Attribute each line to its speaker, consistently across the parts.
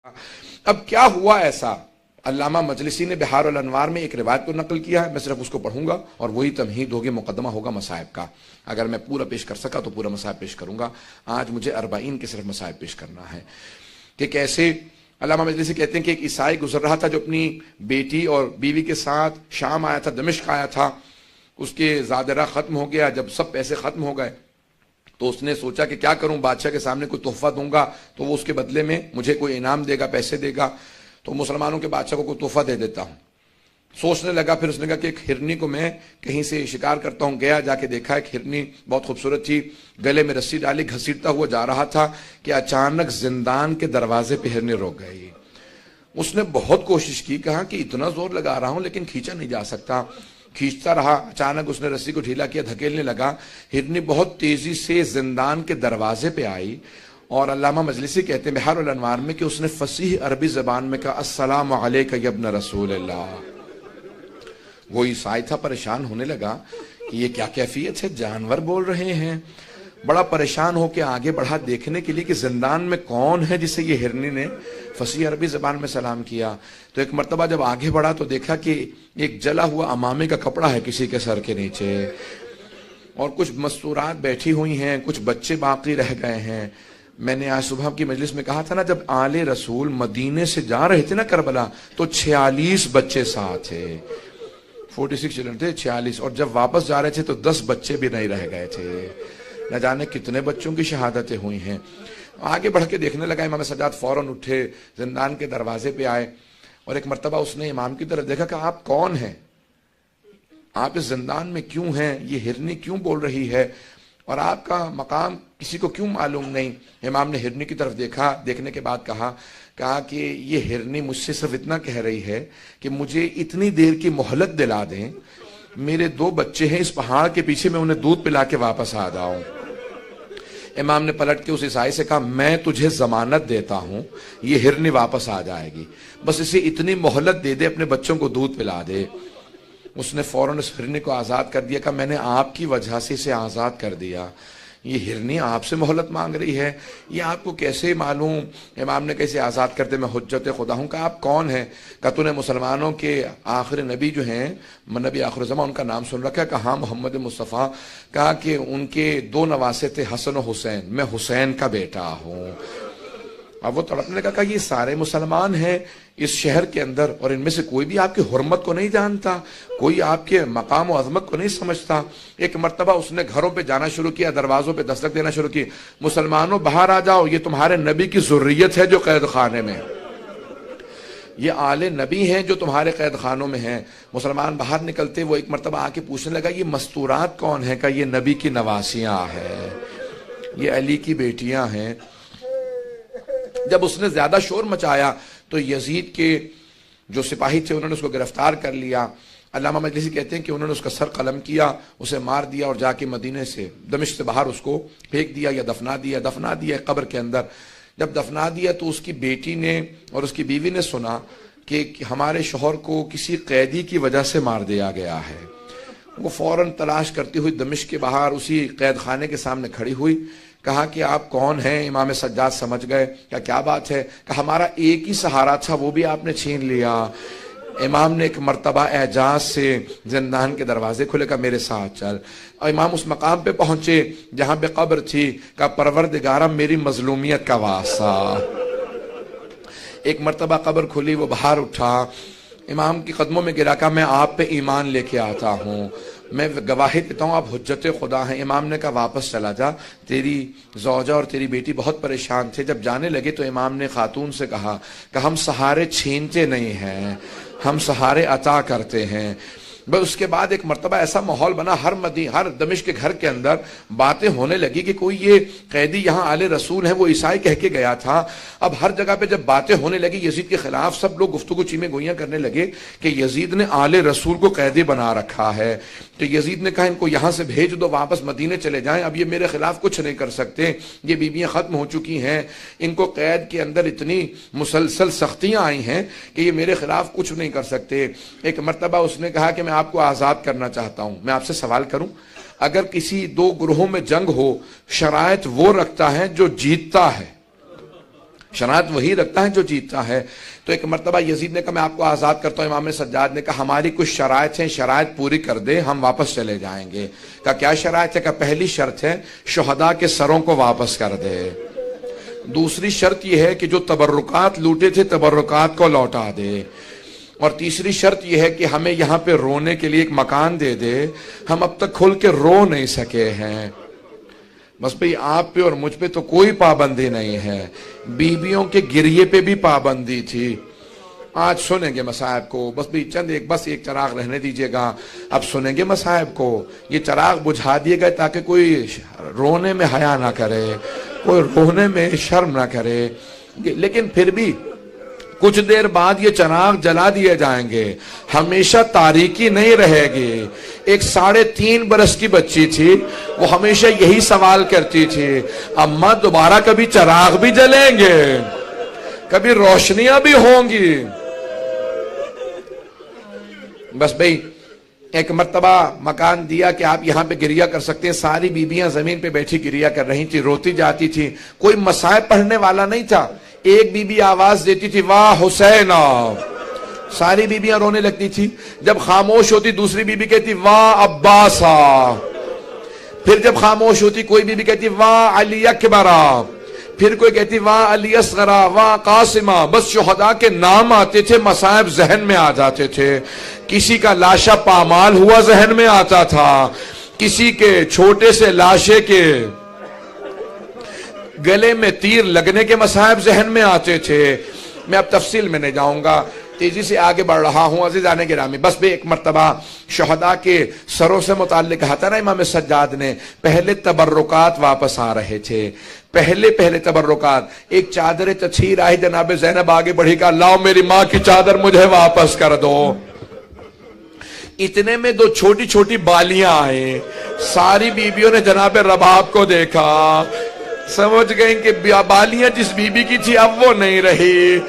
Speaker 1: اب کیا ہوا ایسا؟ علامہ مجلسی نے بحار الانوار میں ایک روایت کو نقل کیا ہے، میں صرف اس کو پڑھوں گا اور وہی تمہید ہوگی، مقدمہ ہوگا مصائب کا۔ اگر میں پورا پیش کر سکا تو پورا مصائب پیش کروں گا، آج مجھے 40 کے صرف مصائب پیش کرنا ہے کہ کیسے علامہ مجلسی کہتے ہیں کہ ایک عیسائی گزر رہا تھا جو اپنی بیٹی اور بیوی کے ساتھ شام آیا تھا، دمشق آیا تھا، اس کے زادرہ ختم ہو گیا۔ جب سب پیسے ختم ہو گئے تو اس نے سوچا کہ کیا کروں، بادشاہ کے سامنے کوئی تحفہ دوں گا تو وہ اس کے بدلے میں مجھے کوئی انعام دے گا، پیسے دے گا، تو مسلمانوں کے بادشاہ کو کوئی تحفہ دے دیتا ہوں۔ سوچنے لگا، پھر اس نے کہا کہ ایک ہرنی کو میں کہیں سے شکار کرتا ہوں۔ گیا، جا کے دیکھا ایک ہرنی بہت خوبصورت تھی، گلے میں رسی ڈالی، گھسیٹتا ہوا جا رہا تھا کہ اچانک زندان کے دروازے پہ ہرنی رک گئی۔ اس نے بہت کوشش کی، کہا کہ اتنا زور لگا رہا ہوں لیکن کھینچا نہیں جا سکتا، کھینچتا رہا۔ اچانک اس نے رسی کو ڈھیلا کیا، دھکیلنے لگا، ہرنی بہت تیزی سے زندان کے دروازے پہ آئی، اور علامہ مجلسی کہتے ہیں بحار الانوار میں کہ اس نے فصیح عربی زبان میں کہا السلام علیک یا ابن رسول اللہ۔ وہ عیسائی تھا، پریشان ہونے لگا کہ یہ کیا کیفیت ہے، جانور بول رہے ہیں۔ بڑا پریشان ہو کے آگے بڑھا دیکھنے کے لیے کہ زندان میں کون ہے جسے یہ ہرنی نے فصیح عربی زبان میں سلام کیا۔ تو ایک مرتبہ جب آگے بڑھا تو دیکھا کہ ایک جلا ہوا امامے کا کپڑا ہے کسی کے سر کے نیچے، اور کچھ مستورات بیٹھی ہوئی ہیں، کچھ بچے باقی رہ گئے ہیں۔ میں نے آج صبح کی مجلس میں کہا تھا نا، جب آل رسول مدینے سے جا رہے تھے نا کربلا تو 46 بچے ساتھ تھے، 46 چلڈرن تھے، 46، اور جب واپس جا رہے تھے تو 10 بچے بھی نہیں رہ گئے تھے۔ نہ جانے کتنے بچوں کی شہادتیں ہوئی ہیں۔ آگے بڑھ کے دیکھنے لگا، امام سجاد فوراً اٹھے، زندان کے دروازے پہ آئے، اور ایک مرتبہ اس نے امام کی طرف دیکھا کہ آپ کون ہیں، آپ اس زندان میں کیوں ہیں، یہ ہرنی کیوں بول رہی ہے، اور آپ کا مقام کسی کو کیوں معلوم نہیں؟ امام نے ہرنی کی طرف دیکھا، دیکھنے کے بعد کہا کہ یہ ہرنی مجھ سے صرف اتنا کہہ رہی ہے کہ مجھے اتنی دیر کی مہلت دلا دیں، میرے 2 بچے ہیں اس پہاڑ کے پیچھے، میں انہیں دودھ پلا کے واپس آ جاؤں۔ امام نے پلٹ کے اس عیسائی سے کہا میں تجھے ضمانت دیتا ہوں یہ ہرنی واپس آ جائے گی، بس اسے اتنی مہلت دے دے، اپنے بچوں کو دودھ پلا دے۔ اس نے فوراً اس ہرنی کو آزاد کر دیا، کہ میں نے آپ کی وجہ سے اسے آزاد کر دیا، یہ ہرنی آپ سے مہلت مانگ رہی ہے، یہ آپ کو کیسے معلوم؟ امام نے کیسے آزاد کرتے، میں حجت خدا ہوں۔ کہا آپ کون ہیں؟ کہا تو نے مسلمانوں کے آخر نبی جو ہیں، نبی آخر زمان، ان کا نام سن رکھا ہے؟ کہا ہاں، محمد مصطفیٰ۔ کہا کہ ان کے 2 نواسے تھے، حسن و حسین، میں حسین کا بیٹا ہوں۔ اب وہ تڑپنے لگا، کہا یہ سارے مسلمان ہیں اس شہر کے اندر، اور ان میں سے کوئی بھی آپ کی حرمت کو نہیں جانتا، کوئی آپ کے مقام و عظمت کو نہیں سمجھتا۔ ایک مرتبہ اس نے گھروں پہ جانا شروع کیا، دروازوں پہ دستک دینا شروع کی، مسلمانوں باہر آ جاؤ، یہ تمہارے نبی کی ذریت ہے جو قید خانے میں، یہ آل نبی ہیں جو تمہارے قید خانوں میں ہیں۔ مسلمان باہر نکلتے، وہ ایک مرتبہ آ کے پوچھنے لگا یہ مستورات کون ہیں؟ کہا یہ نبی کی نواسیاں ہیں، یہ علی کی بیٹیاں ہیں۔ جب اس نے زیادہ شور مچایا تو یزید کے جو سپاہی تھے انہوں نے اس کو گرفتار کر لیا۔ علامہ مجلسی کہتے ہیں کہ انہوں نے اس کا سر قلم کیا، اسے مار دیا، اور جا کے مدینے سے، دمشق سے باہر اس کو پھینک دیا یا دفنا دیا قبر کے اندر۔ جب دفنا دیا تو اس کی بیٹی نے اور اس کی بیوی نے سنا کہ ہمارے شوہر کو کسی قیدی کی وجہ سے مار دیا گیا ہے۔ وہ فوراً تلاش کرتی ہوئی دمشق کے باہر اسی قید خانے کے سامنے کھڑی ہوئی، کہا کہ آپ کون ہیں؟ امام سجاد سمجھ گئے، کیا بات ہے؟ کہ ہمارا ایک ہی سہارا تھا وہ بھی آپ نے چھین لیا۔ امام نے ایک مرتبہ اعجاز سے زندان کے دروازے کھلے، کہا میرے ساتھ چل۔ اور امام اس مقام پہ پہنچے جہاں پہ قبر تھی، کہا پروردگارہ میری مظلومیت کا واسطہ۔ ایک مرتبہ قبر کھلی، وہ باہر اٹھا، امام کی قدموں میں گرا، کہا میں آپ پہ ایمان لے کے آتا ہوں، میں گواہی دیتا ہوں آپ حجت خدا ہیں۔ امام نے کہا واپس چلا جا، تیری زوجہ اور تیری بیٹی بہت پریشان تھے۔ جب جانے لگے تو امام نے خاتون سے کہا کہ ہم سہارے چھینتے نہیں ہیں، ہم سہارے عطا کرتے ہیں۔ بس اس کے بعد ایک مرتبہ ایسا ماحول بنا، ہر دمشق کے گھر کے اندر باتیں ہونے لگی کہ کوئی یہ قیدی یہاں آل رسول ہے، وہ عیسائی کہہ کے گیا تھا۔ اب ہر جگہ پہ جب باتیں ہونے لگی یزید کے خلاف، سب لوگ گفتگو چیمیں گوئیاں کرنے لگے کہ یزید نے آل رسول کو قیدی بنا رکھا ہے۔ تو یزید نے کہا ان کو یہاں سے بھیج دو، واپس مدینے چلے جائیں، اب یہ میرے خلاف کچھ نہیں کر سکتے، یہ بیویاں ختم ہو چکی ہیں، ان کو قید کے اندر اتنی مسلسل سختیاں آئی ہیں کہ یہ میرے خلاف کچھ نہیں کر سکتے۔ ایک مرتبہ اس نے کہا کہ میں آپ کو آزاد کرنا چاہتا ہوں، میں آپ سے سوال کروں، اگر کسی 2 گروہوں میں جنگ ہو، شرائط وہ رکھتا ہے جو جیتتا ہے، شرائط وہی رکھتا ہے جو جیتتا ہے. تو ایک مرتبہ یزید نے کہا میں آپ کو آزاد کرتا ہوں. امام سجاد نے کہا ہماری کچھ شرائط ہیں, شرائط پوری کر دے ہم واپس چلے جائیں گے. کہا کیا شرائط ہے؟ کہا پہلی شرط ہے شہداء کے سروں کو واپس کر دے. دوسری شرط یہ ہے کہ جو تبرکات لوٹے تھے تبرکات کو لوٹا دے. اور تیسری شرط یہ ہے کہ ہمیں یہاں پہ رونے کے لیے ایک مکان دے دے, ہم اب تک کھل کے رو نہیں سکے ہیں. بس بھئی آپ پہ اور مجھ پہ تو کوئی پابندی نہیں ہے, بیویوں کے گریے پہ بھی پابندی تھی. آج سنیں گے مصائب کو, بس بھی چند بس ایک چراغ رہنے دیجئے گا. اب سنیں گے مصائب کو, یہ چراغ بجھا دیے گئے تاکہ کوئی رونے میں حیا نہ کرے, کوئی رونے میں شرم نہ کرے. لیکن پھر بھی کچھ دیر بعد یہ چراغ جلا دیے جائیں گے, ہمیشہ تاریکی نہیں رہے گی. ایک 3.5 برس کی بچی تھی, وہ ہمیشہ یہی سوال کرتی تھی, اماں دوبارہ کبھی چراغ بھی جلیں گے, کبھی روشنیاں بھی ہوں گی. بس بھئی ایک مرتبہ مکان دیا کہ آپ یہاں پہ گریہ کر سکتے ہیں. ساری بیویاں زمین پہ بیٹھی گریہ کر رہی تھی, روتی جاتی تھی. کوئی مصائب پڑھنے والا نہیں تھا. ایک بی بی آواز دیتی تھی واہ حسین, ساری بیویاں رونے لگتی تھی. جب خاموش ہوتی دوسری بی بی کہتی واہ عباسا, پھر جب خاموش ہوتی کوئی بی بی کہتی واہ علی اکبرا, پھر کوئی کہتی واہ علی اصغرا, واہ قاسمہ. بس شہداء کے نام آتے تھے, مصائب ذہن میں آ جاتے تھے. کسی کا لاشا پامال ہوا ذہن میں آتا تھا, کسی کے چھوٹے سے لاشے کے گلے میں تیر لگنے کے مصائب ذہن میں آتے تھے. میں اب تفصیل میں نہیں جاؤں گا, تیزی سے آگے بڑھ رہا ہوں عزیزان گرامی. بس بھی ایک مرتبہ شہداء کے سروں سے متعلق کہا تھا نا امام سجاد نے, پہلے تبرکات واپس آ رہے تھے. پہلے تبرکات. ایک چادر تطہیر آئی, جناب زینب آگے بڑھی کہا لاؤ میری ماں کی چادر مجھے واپس کر دو. اتنے میں 2 چھوٹی چھوٹی بالیاں آئیں. ساری بیویوں نے جناب رباب کو دیکھا, سمجھ گئیں کہ بالیاں جس بی بی کی تھی اب وہ نہیں رہی.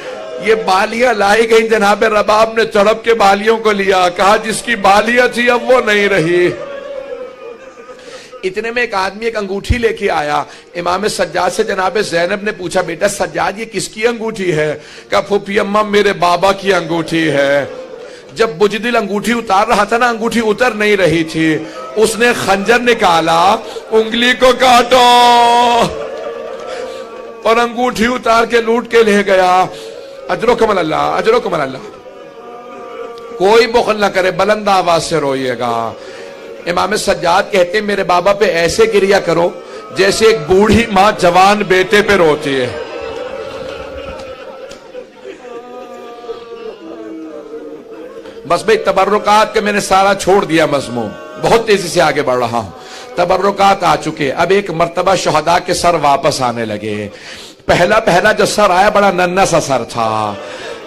Speaker 1: یہ بالیاں لائی گئیں, جناب رباب نے تڑپ کے بالیوں کو لیا, کہا جس کی بالیاں تھی اب وہ نہیں رہی. اتنے میں ایک آدمی ایک انگوٹھی لے کے آیا. امام سجاد سے جناب زینب نے پوچھا بیٹا سجاد یہ کس کی انگوٹھی ہے؟ کہا پھوپھی اماں میرے بابا کی انگوٹھی ہے. جب بجدل انگوٹھی اتار رہا تھا نا, انگوٹھی اتر نہیں رہی تھی. اس نے خنجر نکالا, انگلی کو کاٹو, اور انگوٹھی اتار کے لوٹ کے لے گیا. اجرکم اللہ, اجرکم اللہ. کوئی بخل نہ کرے, بلند آواز سے روئیے گا. امام سجاد کہتے ہیں میرے بابا پہ ایسے گریہ کرو جیسے ایک بوڑھی ماں جوان بیٹے پہ روتی ہے. بس بھئی تبرکات کے میں نے سارا چھوڑ دیا مضمون, بہت تیزی سے آگے بڑھ رہا ہوں. تبرکات آ چکے. اب ایک مرتبہ شہداء کے سر واپس آنے لگے. پہلا جو سر آیا بڑا ننھا سا سر تھا.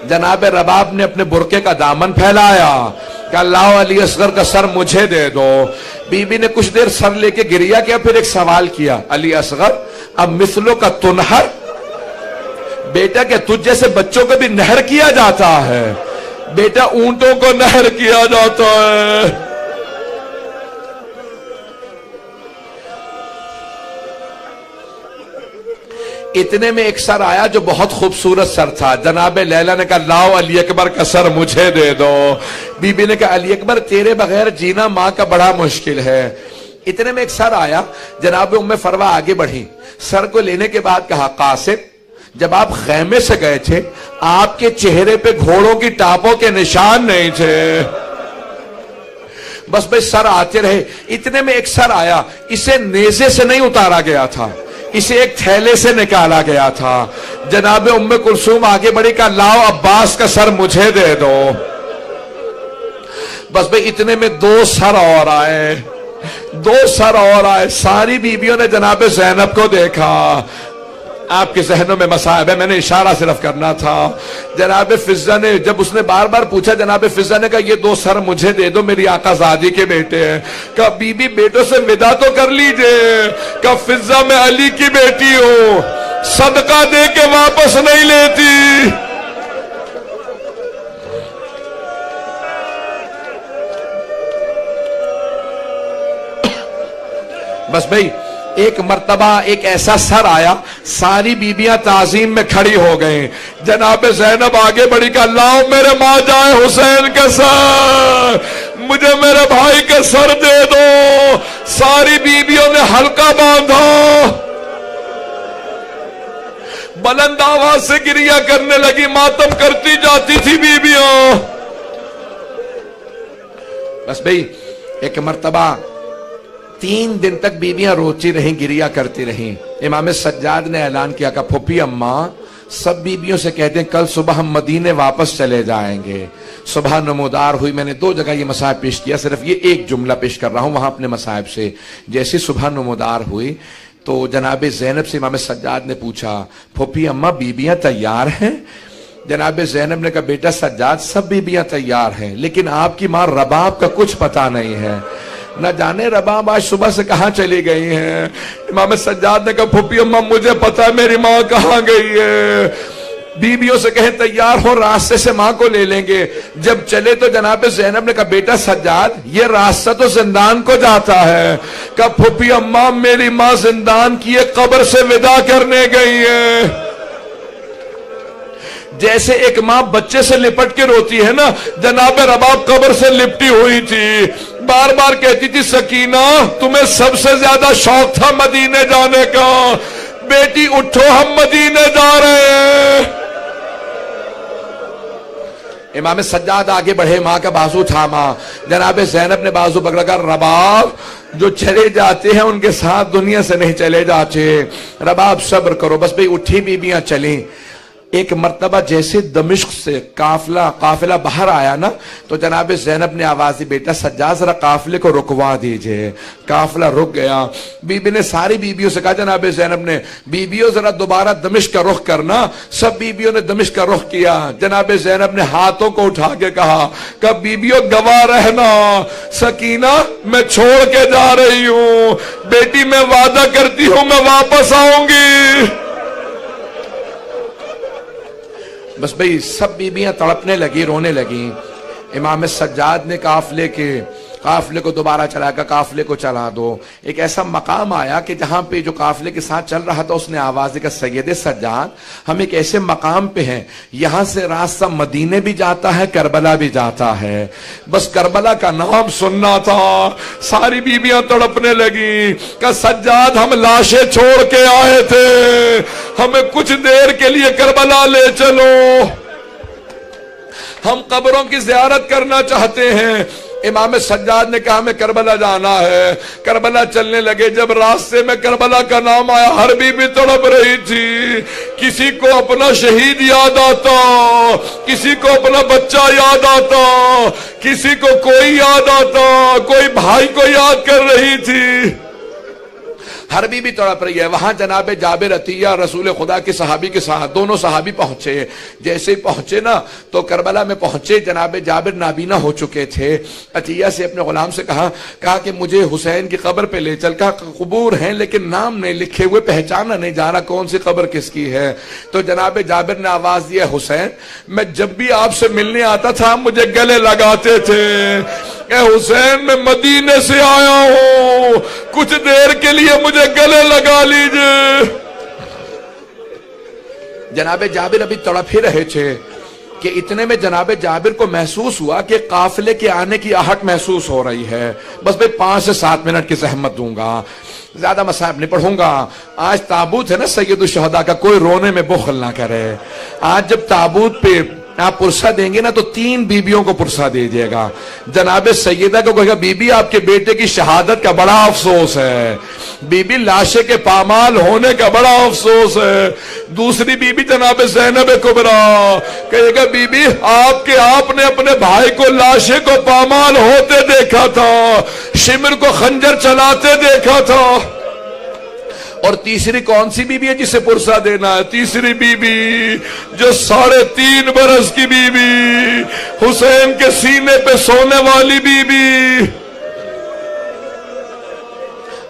Speaker 1: جناب رباب نے اپنے برقعے کا دامن پھیلایا کہ اللہ علی اصغر کا سر مجھے دے دو. بی بی نے کچھ دیر سر لے کے گریہ کیا, پھر ایک سوال کیا علی اصغر اب مثلوں کا تنہر, بیٹا کہ تجھ جیسے بچوں کو بھی نہر کیا جاتا ہے؟ بیٹا اونٹوں کو نہر کیا جاتا ہے. اتنے میں ایک سر آیا جو بہت خوبصورت سر تھا. جناب لیلا نے کہا لاؤ علی اکبر کا سر مجھے دے دو. بی بی نے کہا علی اکبر تیرے بغیر جینا ماں کا بڑا مشکل ہے. اتنے میں ایک سر آیا, جناب ام فروا آگے بڑھی. سر کو لینے کے بعد کہا قاسم جب آپ خیمے سے گئے تھے آپ کے چہرے پہ گھوڑوں کی ٹاپوں کے نشان نہیں تھے. بس بھئی سر آتے رہے. اتنے میں ایک سر آیا, اسے نیزے سے نہیں اتارا گیا تھا, اسے ایک تھیلے سے نکالا گیا تھا. جناب ام کلثوم آگے بڑھی کہا لاؤ عباس کا سر مجھے دے دو. بس بھئی اتنے میں 2 سر اور آئے, 2 سر اور آئے. ساری بیویوں نے جناب زینب کو دیکھا. آپ کے ذہنوں میں مصائب ہے, میں نے اشارہ صرف کرنا تھا. جناب فضہ نے جب اس نے بار بار پوچھا, جناب فضہ نے کہا یہ 2 سر مجھے دے دو, میری آقا زادی کے بیٹے ہیں. کہا بی بی بیٹوں سے ودا تو کر لیجئے. کہا فضہ میں علی کی بیٹی ہوں, صدقہ دے کے واپس نہیں لیتی. بس بھئی ایک مرتبہ ایک ایسا سر آیا، ساری بیبیاں تعظیم میں کھڑی ہو گئیں، جناب زینب آگے بڑھی کہ اللہ میرے ماں جائے حسین کے سر، مجھے میرے بھائی کے سر دے دو۔ ساری بیبیوں نے حلقہ باندھا، بلند آواز سے گریہ کرنے لگی، ماتم کرتی جاتی تھی بیبیاں۔ بس بھئی ایک مرتبہ 3 دن تک بیبیاں روتی رہیں، گریہ کرتی رہیں۔ امام سجاد نے اعلان کیا کہ پھوپھی اماں سب بیبیوں سے کہتے ہیں کل صبح ہم مدینے واپس چلے جائیں گے۔ صبح نمودار ہوئی، میں نے 2 جگہ یہ مصاحب پیش کیا، صرف یہ ایک جملہ پیش کر رہا ہوں وہاں اپنے مصاحب سے۔ جیسے صبح نمودار ہوئی تو جناب زینب سے امام سجاد نے پوچھا پھوپھی اماں بیبیاں تیار ہیں؟ جناب زینب نے کہا بیٹا سجاد سب بیبیاں تیار ہیں، لیکن آپ کی ماں رباب کا کچھ پتہ نہیں ہے، نہ جانے رباب آج صبح سے کہاں چلی گئی ہیں۔ امام سجاد نے کہا پھوپھی اماں مجھے پتا ہے میری ماں کہاں گئی ہے، بیبیوں سے کہیں تیار ہو، راستے سے ماں کو لے لیں گے۔ جب چلے تو جناب زینب نے کہا بیٹا سجاد یہ راستہ تو زندان کو جاتا ہے۔ کہا پھوپھی اماں میری ماں زندان کی ایک قبر سے وداع کرنے گئی ہے۔ جیسے ایک ماں بچے سے لپٹ کے روتی ہے نا، جناب رباب قبر سے لپٹی ہوئی تھی، بار بار کہتی تھی سکینہ تمہیں سب سے زیادہ شوق تھا مدینے جانے کا، بیٹی اٹھو ہم مدینے جا رہے ہیں۔ امام سجاد آگے بڑھے، ماں کا بازو تھاما، جناب زینب نے بازو پکڑا کر رباب جو چلے جاتے ہیں ان کے ساتھ دنیا سے نہیں چلے جاتے، رباب صبر کرو۔ بس بھئی اٹھی بیبیاں چلیں۔ ایک مرتبہ جیسے دمشق سے قافلہ باہر آیا نا تو جناب زینب نے آواز دی بیٹا سجاد ذرا قافلے کو رکوا دیجئے۔ قافلہ رک گیا، بیوی نے ساری بیبیوں سے کہا جناب زینب نے بیبیوں ذرا دوبارہ دمشق کا رخ کرنا۔ سب بیبیوں نے دمشق کا رخ کیا۔ جناب زینب نے ہاتھوں کو اٹھا کے کہا کہ بیبیوں گواہ رہنا، سکینہ میں چھوڑ کے جا رہی ہوں، بیٹی میں وعدہ کرتی ہوں میں واپس آؤں گی۔ بس بھئی سب بیبیاں تڑپنے لگی، رونے لگی۔ امام سجاد نے قافلے کو دوبارہ چلا کر قافلے کو چلا دو۔ ایک ایسا مقام آیا کہ جہاں پہ جو قافلے کے ساتھ چل رہا تھا اس نے آواز دی کہ سید سجاد ہم ایک ایسے مقام پہ ہیں یہاں سے راستہ مدینے بھی جاتا ہے کربلا بھی جاتا ہے، بس کربلا کا نام سننا تھا۔ ساری بیبیاں تڑپنے لگی کہ سجاد ہم لاشیں چھوڑ کے آئے تھے، ہمیں کچھ دیر کے لیے کربلا لے چلو، ہم قبروں کی زیارت کرنا چاہتے ہیں۔ امام سجاد نے کہا ہمیں کربلا جانا ہے۔ کربلا چلنے لگے، جب راستے میں کربلا کا نام آیا ہر بیوی تڑپ رہی تھی۔ کسی کو اپنا شہید یاد آتا، کسی کو اپنا بچہ یاد آتا، کسی کو کوئی یاد آتا، کوئی بھائی کو یاد کر رہی تھی، ہر بیوی تڑپ رہی ہے۔ وہاں جناب جابر عطیہ رسول خدا کے صحابی کے ساتھ دونوں صحابی پہنچے۔ جیسے ہی پہنچے نا تو کربلا میں پہنچے، جناب جابر نابینا ہو چکے تھے۔ عطیہ سے اپنے غلام سے کہا کہ مجھے حسین کی قبر پہ لے چل۔ کہا قبور ہیں لیکن نام نہیں لکھے ہوئے، پہچانا نہیں جا رہا کون سی قبر کس کی ہے۔ تو جناب جابر نے آواز دیا حسین میں جب بھی آپ سے ملنے آتا تھا مجھے گلے لگاتے تھے، اے حسین میں مدینے سے آیا ہوں، کچھ دیر کے لیے مجھے گلے لگا لیجئے۔ جناب جابر ابھی تڑپ ہی رہے تھے کہ اتنے میں جناب جابر کو محسوس ہوا کہ قافلے کے آنے کی آہٹ محسوس ہو رہی ہے۔ بس بھئی 5 سے 7 منٹ کی زحمت دوں گا، زیادہ مصائب نہیں پڑھوں گا۔ آج تابوت ہے نا سید الشہداء کا، کوئی رونے میں بخل نہ کرے۔ آج جب تابوت پہ آپ پرسہ دیں گے نا تو 3 بیبیوں کو پرسہ دے دیے گا۔ جناب سیدہ کو کہے گا بی بی آپ کے بیٹے کی شہادت کا بڑا افسوس ہے، بی بی لاشے کے پامال ہونے کا بڑا افسوس ہے۔ دوسری بی بی جناب زینب کبریٰ کہے گا بی بی آپ نے اپنے بھائی کو لاشے کو پامال ہوتے دیکھا تھا، شمر کو خنجر چلاتے دیکھا تھا۔ اور تیسری کون سی بی بی ہے جسے پرسہ دینا ہے؟ تیسری بی بی جو 3.5 برس کی بی بی، حسین کے سینے پہ سونے والی بی بی۔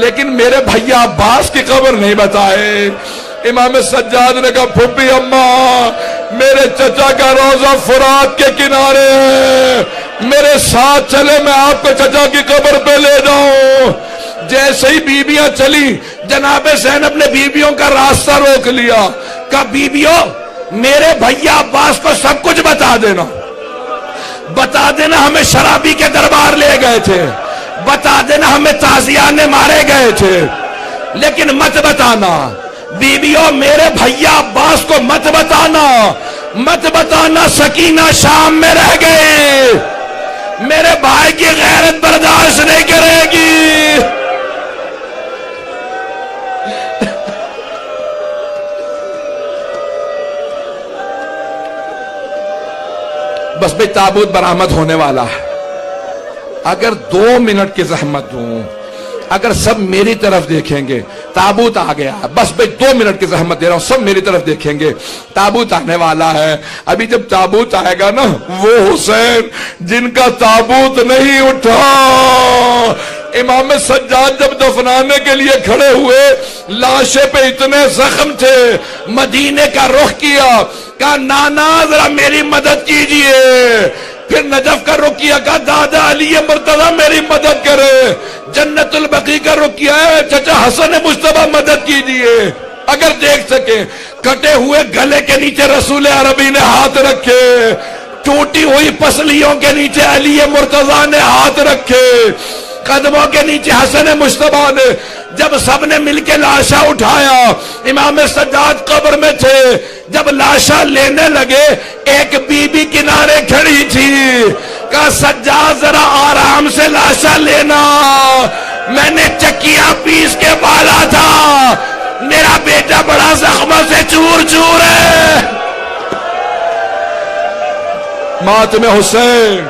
Speaker 1: لیکن میرے بھیا عباس کی قبر نہیں بتائے. امام سجاد نے کہا پھوپھی اماں میرے چچا کا روزہ فرات کے کنارے ہے, میرے ساتھ چلے میں آپ کو چچا کی قبر پہ لے جاؤں. جیسے ہی بیویاں چلی جناب زینب نے بیویوں کا راستہ روک لیا. کہا بیویوں میرے بھیا عباس کو سب کچھ بتا دینا, بتا دینا ہمیں شرابی کے دربار لے گئے تھے, بتا دینا ہمیں تازیانے مارے گئے تھے, لیکن مت بتانا بیویوں میرے بھیا عباس کو مت بتانا, مت بتانا سکینہ شام میں رہ گئے, میرے بھائی کی غیرت برداشت نہیں کرے گی. بس بھئی تابوت برآمد ہونے والا ہے. اگر 2 منٹ کی زحمت دوں, اگر سب میری طرف دیکھیں گے تابوت آ گیا, بس بھئی 2 منٹ کی زحمت دے رہا ہوں, سب میری طرف دیکھیں گے تابوت آنے والا ہے. ابھی جب تابوت آئے گا نا, وہ حسین جن کا تابوت نہیں اٹھا, امام سجاد جب دفنانے کے لیے کھڑے ہوئے لاشے پہ اتنے زخم تھے, مدینے کا رخ کیا, کہا نانا ذرا میری مدد کیجئے. پھر نجف کا رخ کیا, کہا دادا علی مرتضی میری مدد کرے. جنت البقیع کا رخ کیا ہے, چچا حسن مجتبی مدد کیجئے. اگر دیکھ سکے کٹے ہوئے گلے کے نیچے رسول عربی نے ہاتھ رکھے, ٹوٹی ہوئی پسلیوں کے نیچے علی مرتضی نے ہاتھ رکھے, قدموں کے نیچے حسن مجتبی نے. جب سب نے مل کے لاشا اٹھایا, امام سجاد قبر میں تھے, جب لاشا لینے لگے ایک بی بی کنارے کھڑی تھی. کہا سجاد ذرا آرام سے لاشا لینا, میں نے چکیاں پیس کے پالا تھا, میرا بیٹا بڑا زخموں سے چور چور ہے. ماتم حسین